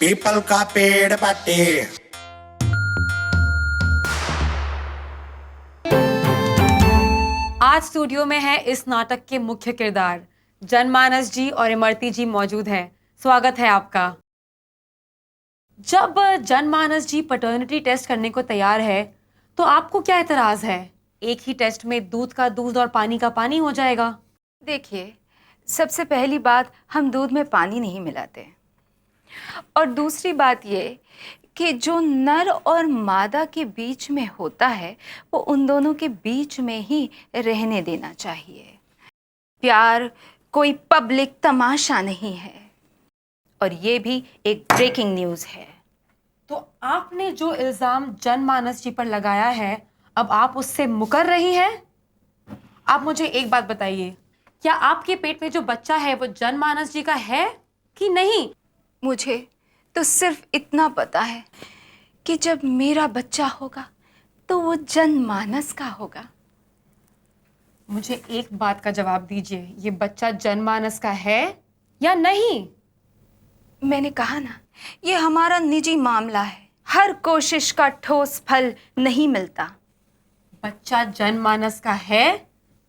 People का पेड़ पट्टे। आज स्टूडियो में है इस नाटक के मुख्य किरदार जनमानस जी और इमरती जी मौजूद हैं। स्वागत है आपका। जब जनमानस जी पैटर्निटी टेस्ट करने को तैयार है तो आपको क्या एतराज है? एक ही टेस्ट में दूध का दूध और पानी का पानी हो जाएगा। देखिए, सबसे पहली बात, हम दूध में पानी नहीं मिलाते। और दूसरी बात ये कि जो नर और मादा के बीच में होता है वो उन दोनों के बीच में ही रहने देना चाहिए। प्यार कोई पब्लिक तमाशा नहीं है। और ये भी एक ब्रेकिंग न्यूज़ है। तो आपने जो इल्जाम जनमानस जी पर लगाया है, अब आप उससे मुकर रही हैं? आप मुझे एक बात बताइए, क्या आपके पेट में जो बच्चा है वो जनमानस जी का है कि नहीं? मुझे तो सिर्फ इतना पता है कि जब मेरा बच्चा होगा तो वो जनमानस का होगा। मुझे एक बात का जवाब दीजिए, ये बच्चा जनमानस का है या नहीं? मैंने कहा ना, ये हमारा निजी मामला है। हर कोशिश का ठोस फल नहीं मिलता। बच्चा जनमानस का है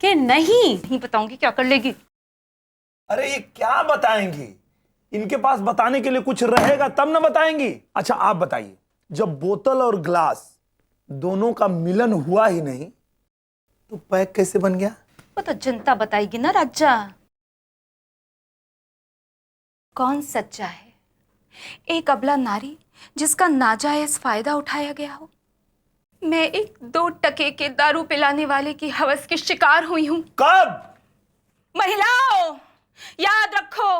कि नहीं? नहीं बताऊंगी, क्या कर लेगी? अरे ये क्या बताएंगी? इनके पास बताने के लिए कुछ रहेगा तब ना बताएंगी। अच्छा आप बताइए, जब बोतल और ग्लास दोनों का मिलन हुआ ही नहीं तो पैक कैसे बन गया? वो तो जनता बताएगी ना राजा। कौन सच्चा है? एक अबला नारी जिसका नाजायज फायदा उठाया गया हो। मैं एक 2 टके के दारू पिलाने वाले की हवस की शिकार हुई हूं। कब? महिलाओं, याद रखो,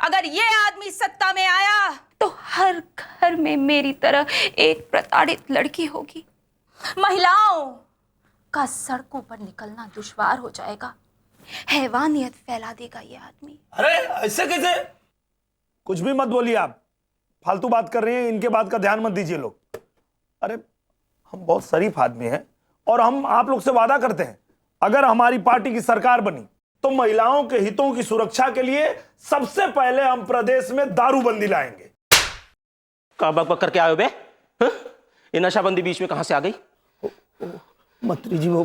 अगर ये आदमी सत्ता में आया तो हर घर में मेरी तरह एक प्रताड़ित लड़की होगी। महिलाओं का सड़कों पर निकलना दुश्वार हो जाएगा। हैवानियत फैला देगा ये आदमी। अरे ऐसे कैसे? कुछ भी मत बोलिए, आप फालतू बात कर रही हैं। इनके बात का ध्यान मत दीजिए लोग। अरे हम बहुत शरीफ आदमी हैं और हम आप लोग से वादा करते हैं, अगर हमारी पार्टी की सरकार बनी तो महिलाओं के हितों की सुरक्षा के लिए सबसे पहले हम प्रदेश में दारूबंदी लाएंगे। कहाँ बक बक करके आए हो बे? हाँ? ये नशाबंदी बीच में कहां से आ गई? मंत्री जी वो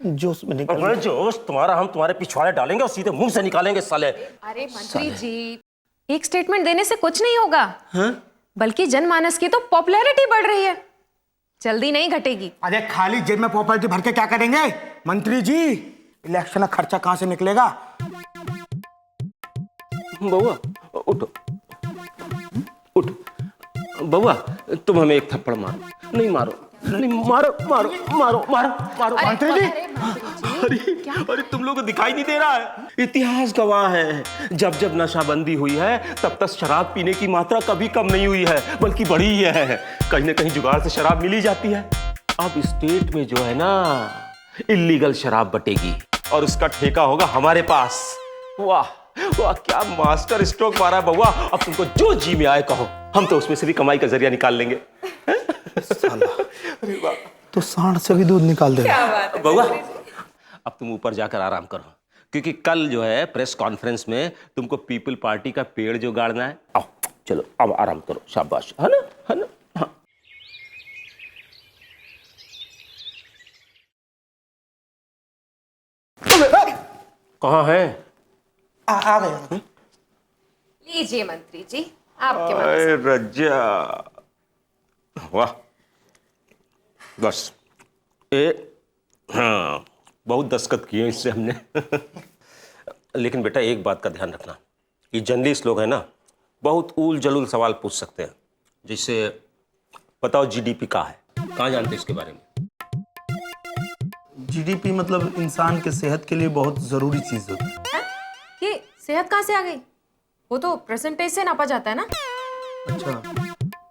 जोश में निकल अरे जोश तुम्हारा हम तुम्हारे पिछवाड़े डालेंगे और सीधे मुंह से निकालेंगे साले। अरे मंत्री जी, एक स्टेटमेंट देने से कुछ नहीं होगा। बल्कि जनमानस की तो पॉपुलैरिटी बढ़ रही है, जल्दी नहीं घटेगी। अरे खाली जेब में प्रॉपर्टी भर के क्या करेंगे मंत्री जी? इलेक्शन का खर्चा कहां से निकलेगा? बउआ उठो, उठो। बउआ तुम हमें एक थप्पड़ मारो। नहीं मारो, नहीं मारो, मारो मारो मारो मारो। मंत्री जी, अरे तुम लोगों को दिखाई नहीं दे रहा है? इतिहास गवाह है, जब जब नशाबंदी हुई है तब तक शराब पीने की मात्रा कभी कम नहीं हुई है, बल्कि बढ़ी ही है। कहीं ना कहीं जुगाड़ से शराब मिल ही जाती है। अब स्टेट में जो है ना, इल्लीगल शराब बटेगी और उसका ठेका होगा हमारे पास। वाह वाह, क्या मास्टर स्ट्रोक मारा है बउआ। अब तुमको जो जी में आए कहो, हम तो उसमें से भी कमाई का जरिया निकाल लेंगे। तो सांड से भी दूध निकाल दे। बउआ अब तुम ऊपर जाकर आराम करो, क्योंकि कल जो है प्रेस कॉन्फ्रेंस में तुमको पीपल पार्टी का पेड़ जो गाड़ना है। आओ चलो, अब आराम करो, शाबाश, है ना, है ना? हाँ। कहाँ है? आ गए। लीजिए मंत्री जी, आपके पास। अरे रज्जा, वाह, बस हाँ, बहुत दस्तखत किए इससे हमने। लेकिन बेटा एक बात का ध्यान रखना कि जर्नलिस्ट लोग हैं ना, बहुत ऊल जलूल सवाल पूछ सकते हैं। जैसे बताओ जीडीपी कहाँ है, कहाँ जानते इसके बारे में? जीडीपी मतलब इंसान के सेहत के लिए बहुत जरूरी चीज होती है। ये सेहत कहाँ से आ गई? वो तो परसेंटेज से नापा जाता है ना। अच्छा,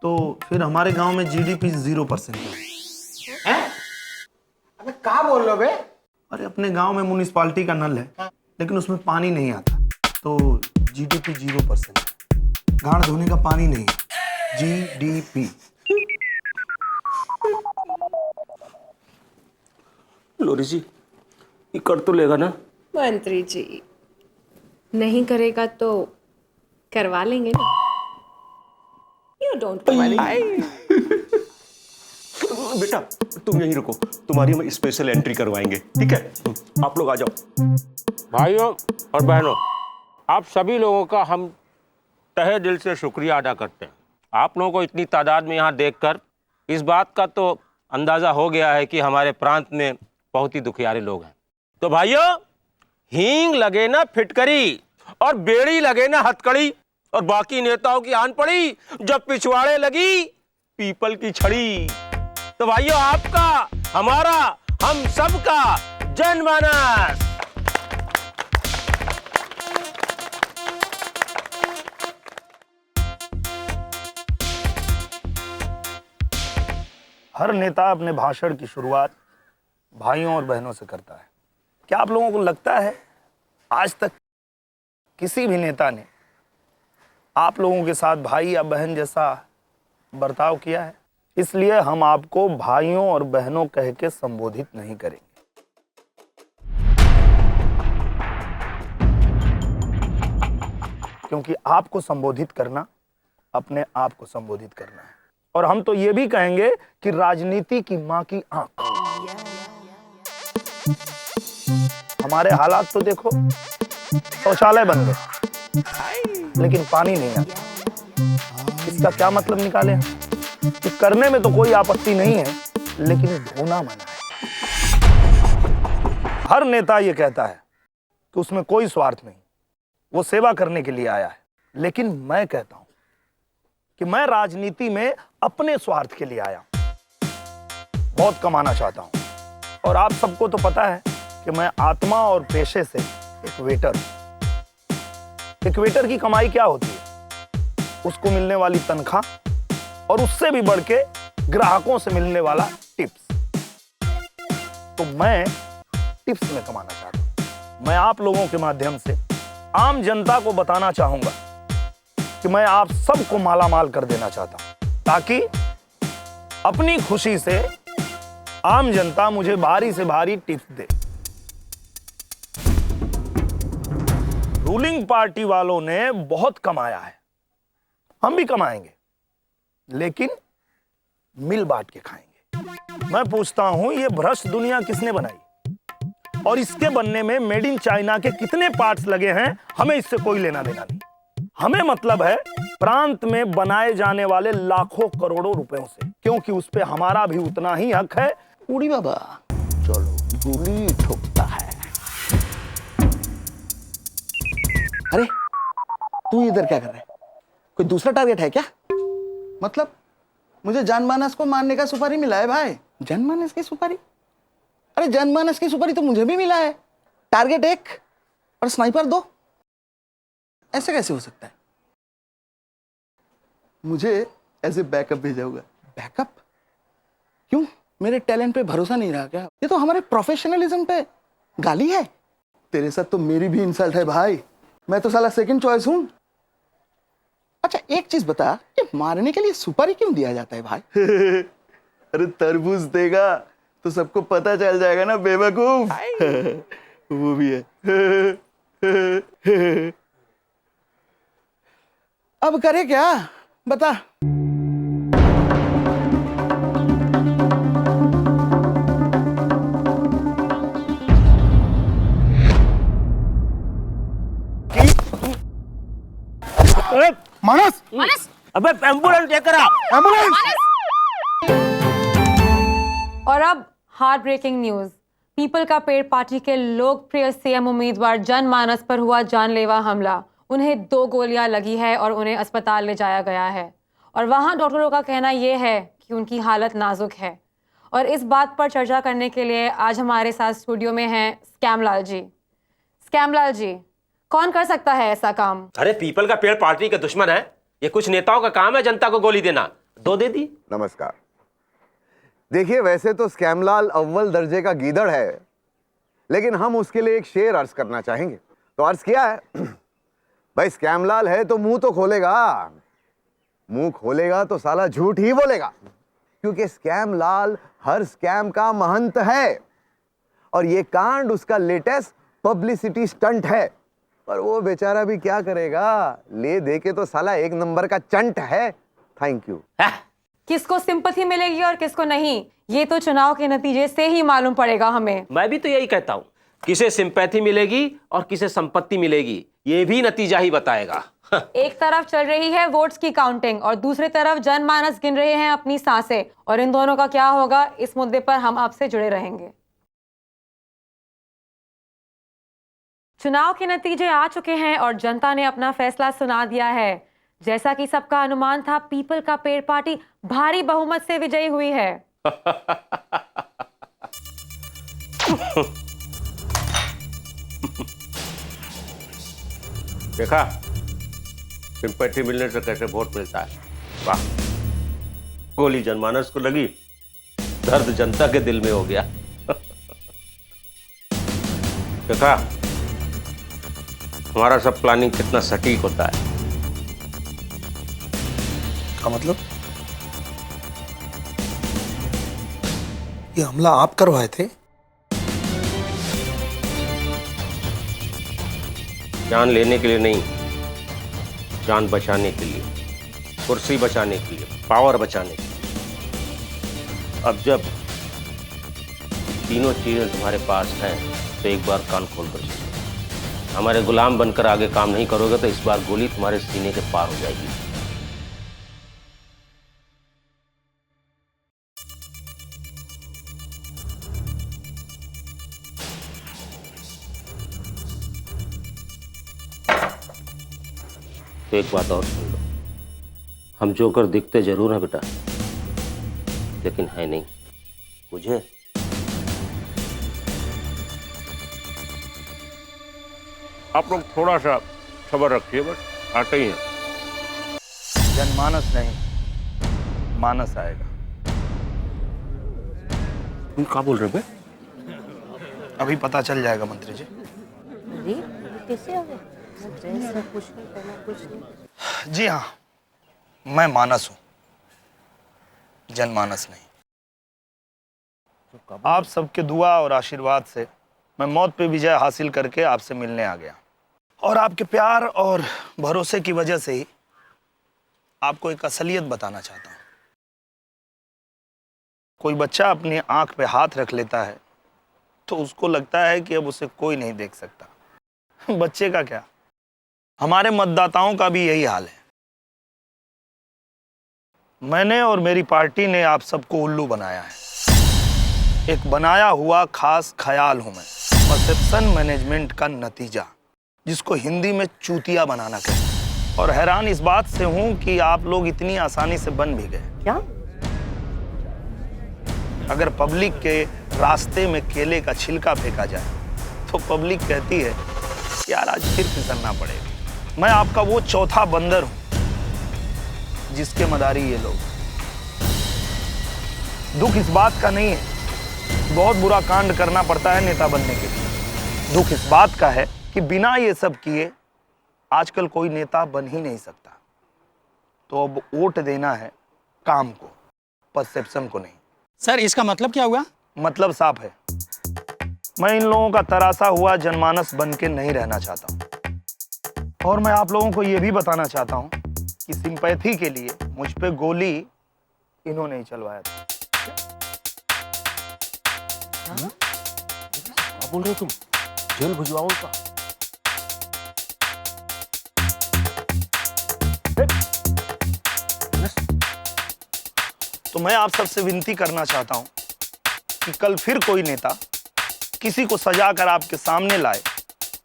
तो फिर हमारे गांव में जीडीपी 0% है। अबे क्या बोल रहे हो बे? अरे अपने गांव में म्युनिसिपालिटी का नल है, लेकिन उसमें पानी नहीं आता, तो जीडीपी 0% है। गाड़ धोने का पानी नहीं, जीडीपी। लोरी जी, ये कर तो लेगा ना? मंत्री जी, नहीं करेगा तो करवा लेंगे ना। ये You don't come on. बेटा तुम यहीं रुको, तुम्हारी हम स्पेशल एंट्री करवाएंगे, ठीक है? आप लोग आ जाओ। भाइयों और बहनों, आप सभी लोगों का हम तहे दिल से शुक्रिया अदा करते हैं। आप लोगों को इतनी तादाद में यहाँ देखकर इस बात का तो अंदाज़ा हो गया है कि हमारे प्रांत में बहुत ही दुखियारे लोग हैं। तो भाइयों, हींग लगे ना फिटकरी और बेड़ी लगे ना हथकड़ी, और बाकी नेताओं की आन पड़ी जब पिछवाड़े लगी पीपल की छड़ी। तो भाइयों, आपका, हमारा, हम सबका जनमानस। हर नेता अपने भाषण की शुरुआत भाइयों और बहनों से करता है। क्या आप लोगों को लगता है आज तक किसी भी नेता ने आप लोगों के साथ भाई या बहन जैसा बर्ताव किया है? इसलिए हम आपको भाइयों और बहनों कह के संबोधित नहीं करेंगे। क्योंकि आपको संबोधित करना अपने आप को संबोधित करना है। और हम तो ये भी कहेंगे कि राजनीति की मां की आंख। हमारे हालात तो देखो, शौचालय बन गए लेकिन पानी नहीं आता। इसका क्या मतलब निकाले कि करने में तो कोई आपत्ति नहीं है, लेकिन धोना मना है। हर नेता ये कहता है कि उसमें कोई स्वार्थ नहीं, वो सेवा करने के लिए आया है। लेकिन मैं कहता हूं कि मैं राजनीति में अपने स्वार्थ के लिए आया हूं, बहुत कमाना चाहता हूं। और आप सबको तो पता है कि मैं आत्मा और पेशे से एक वेटर हूं। एक वेटर की कमाई क्या होती है? उसको मिलने वाली तनख्वाह और उससे भी बढ़ के ग्राहकों से मिलने वाला टिप्स। तो मैं टिप्स में कमाना चाहता हूं। मैं आप लोगों के माध्यम से आम जनता को बताना चाहूंगा कि मैं आप सबको मालामाल कर देना चाहता हूं, ताकि अपनी खुशी से आम जनता मुझे भारी से भारी टिप्स दे। रूलिंग पार्टी वालों ने बहुत कमाया है, हम भी कमाएंगे, लेकिन मिल बांट के खाएंगे। मैं पूछता हूं, ये भ्रष्ट दुनिया किसने बनाई? और इसके बनने में मेड इन चाइना के कितने पार्ट्स लगे हैं? हमें इससे कोई लेना देना नहीं। हमें मतलब है प्रांत में बनाए जाने वाले लाखों करोड़ों रुपयों से, क्योंकि उस पे हमारा भी उतना ही हक है। उड़ी बाबा चलो गोली ठोकता है। अरे तू इधर क्या कर रहा है? कोई दूसरा टारगेट है क्या? मतलब मुझे जनमानस को मारने का सुपारी मिला है भाई। जनमानस की सुपारी? अरे जनमानस की सुपारी तो मुझे भी मिला है। टारगेट 1 और स्नाइपर 2। ऐसे कैसे हो सकता है? मुझे एज ए बैकअप भेजा हुआ। बैकअप? क्यों? मेरे टैलेंट पे भरोसा नहीं रहा क्या? ये तो हमारे प्रोफेशनलिज्म पे गाली है। तेरे साथ तो मेरी भी इंसल्ट है भाई। मैं तो साला सेकंड चॉइस हूं। अच्छा एक चीज बता, ये मारने के लिए सुपारी क्यों दिया जाता है भाई? अरे तरबूज देगा तो सबको पता चल जाएगा ना बेवकूफ। वो भी है। अब करे क्या बता? मानस, अबे एम्बुलेंस लेकर आ। एम्बुलेंस! और अब हार्ट ब्रेकिंग न्यूज। पीपल का पेड़ पार्टी के लोकप्रिय सीएम उम्मीदवार जनमानस पर हुआ जानलेवा हमला। उन्हें 2 गोलियां लगी है और उन्हें अस्पताल ले जाया गया है। और वहां डॉक्टरों का कहना यह है कि उनकी हालत नाजुक है। और इस बात पर चर्चा करने के लिए आज हमारे साथ स्टूडियो में हैं स्कैमलाल जी। स्कैमलाल जी, कौन कर सकता है ऐसा काम? अरे पीपल का पेड़ पार्टी का दुश्मन है। ये कुछ नेताओं का काम है जनता को गोली देना। 2 दे दी। नमस्कार। देखिए, वैसे तो स्कैमलाल अव्वल दर्जे का गीदड़ है, लेकिन हम उसके लिए एक शेर अर्ज करना चाहेंगे। तो अर्ज किया है भाई, स्कैमलाल है तो मुंह तो खोलेगा। मुंह खोलेगा तो साला झूठ ही बोलेगा, क्योंकि स्कैमलाल हर स्कैम का महंत है और ये कांड उसका लेटेस्ट पब्लिसिटी स्टंट है। पर वो बेचारा भी क्या करेगा, ले दे के तो साला 1 नंबर का चंट है। Thank you. किसको सिंपैथी मिलेगी और किसको नहीं, ये तो चुनाव के नतीजे से ही मालूम पड़ेगा हमें। मैं भी तो यही कहता हूँ, किसे सिंपैथी मिलेगी और किसे संपत्ति मिलेगी, ये भी नतीजा ही बताएगा। एक तरफ चल रही है वोट्स की काउंटिंग और दूसरी तरफ जनमानस गिन रहे हैं अपनी सांसें, और इन दोनों का क्या होगा, इस मुद्दे पर हम आपसे जुड़े रहेंगे। चुनाव के नतीजे आ चुके हैं और जनता ने अपना फैसला सुना दिया है। जैसा कि सबका अनुमान था, पीपल का पेड़ पार्टी भारी बहुमत से विजयी हुई है। देखा, सिंपैथी मिलने से कैसे वोट मिलता है। वाह, गोली जनमानस को लगी, दर्द जनता के दिल में हो गया। देखा, हमारा सब प्लानिंग कितना सटीक होता है। का मतलब? ये हमला आप करवाए थे? जान लेने के लिए नहीं, जान बचाने के लिए, कुर्सी बचाने के लिए, पावर बचाने के लिए। अब जब तीनों चीजें तुम्हारे पास हैं तो एक बार कान खोल कर सुनो। हमारे गुलाम बनकर आगे काम नहीं करोगे तो इस बार गोली तुम्हारे सीने के पार हो जाएगी। तो एक बात और सुन लो, हम जोकर दिखते जरूर हैं बेटा, लेकिन है नहीं। मुझे आप लोग थोड़ा सा सब्र रखिए, बस आते ही हैं। जनमानस नहीं, मानस आएगा। तुम क्या बोल रहे हो बे? अभी पता चल जाएगा मंत्री जी। जी हाँ, मैं मानस हूं, जनमानस नहीं। आप सबके दुआ और आशीर्वाद से मैं मौत पे विजय हासिल करके आपसे मिलने आ गया, और आपके प्यार और भरोसे की वजह से ही आपको एक असलियत बताना चाहता हूं। कोई बच्चा अपनी आंख पे हाथ रख लेता है तो उसको लगता है कि अब उसे कोई नहीं देख सकता। बच्चे का क्या, हमारे मतदाताओं का भी यही हाल है। मैंने और मेरी पार्टी ने आप सबको उल्लू बनाया है। एक बनाया हुआ खास ख्याल हूं मैं, परसेप्शन मैनेजमेंट का नतीजा, जिसको हिंदी में चूतिया बनाना कहते हैं। और हैरान इस बात से हूं कि आप लोग इतनी आसानी से बन भी गए। क्या? अगर पब्लिक के रास्ते में केले का छिलका फेंका जाए तो पब्लिक कहती है यार आज फिर फिसलना पड़ेगा। मैं आपका वो चौथा बंदर हूं जिसके मदारी ये लोग। दुख इस बात का नहीं है बहुत बुरा कांड करना पड़ता है नेता बनने के लिए। दुख इस बात का है कि बिना ये सब किए आजकल कोई नेता बन ही नहीं सकता। तो अब वोट देना है काम को, परसेप्शन को नहीं। सर, इसका मतलब क्या हुआ? मतलब साफ है, मैं इन लोगों का तरासा हुआ जनमानस बन के नहीं रहना चाहता हूं। और मैं आप लोगों को यह भी बताना चाहता हूं कि सिंपैथी के लिए मुझ पे गोली इन्होंने ही चलवाया था। क्या बोल रहे हो तुम? जेल भिजवाओ उनका। तो मैं आप सबसे विनती करना चाहता हूं कि कल फिर कोई नेता किसी को सजा कर आपके सामने लाए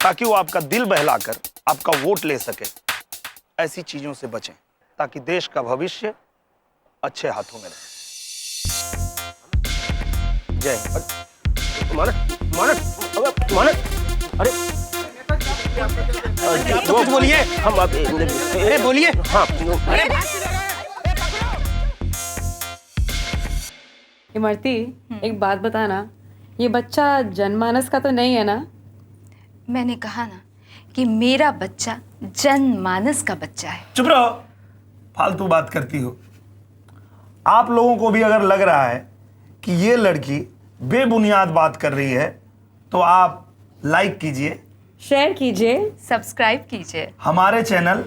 ताकि वो आपका दिल बहलाकर आपका वोट ले सके। ऐसी चीजों से बचें ताकि देश का भविष्य अच्छे हाथों में रहे। जय हिंद। मानस, अरे तो कुछ बोलिए। हम अरे बोलिए। हाँ, इमरती, एक बात बताना, ये बच्चा जनमानस का तो नहीं है ना? मैंने कहा ना कि मेरा बच्चा जनमानस का बच्चा है। चुप रहो, फालतू बात करती हो। आप लोगों को भी अगर लग रहा है कि ये लड़की बेबुनियाद बात कर रही है तो आप लाइक कीजिए, शेयर कीजिए, सब्सक्राइब कीजिए हमारे चैनल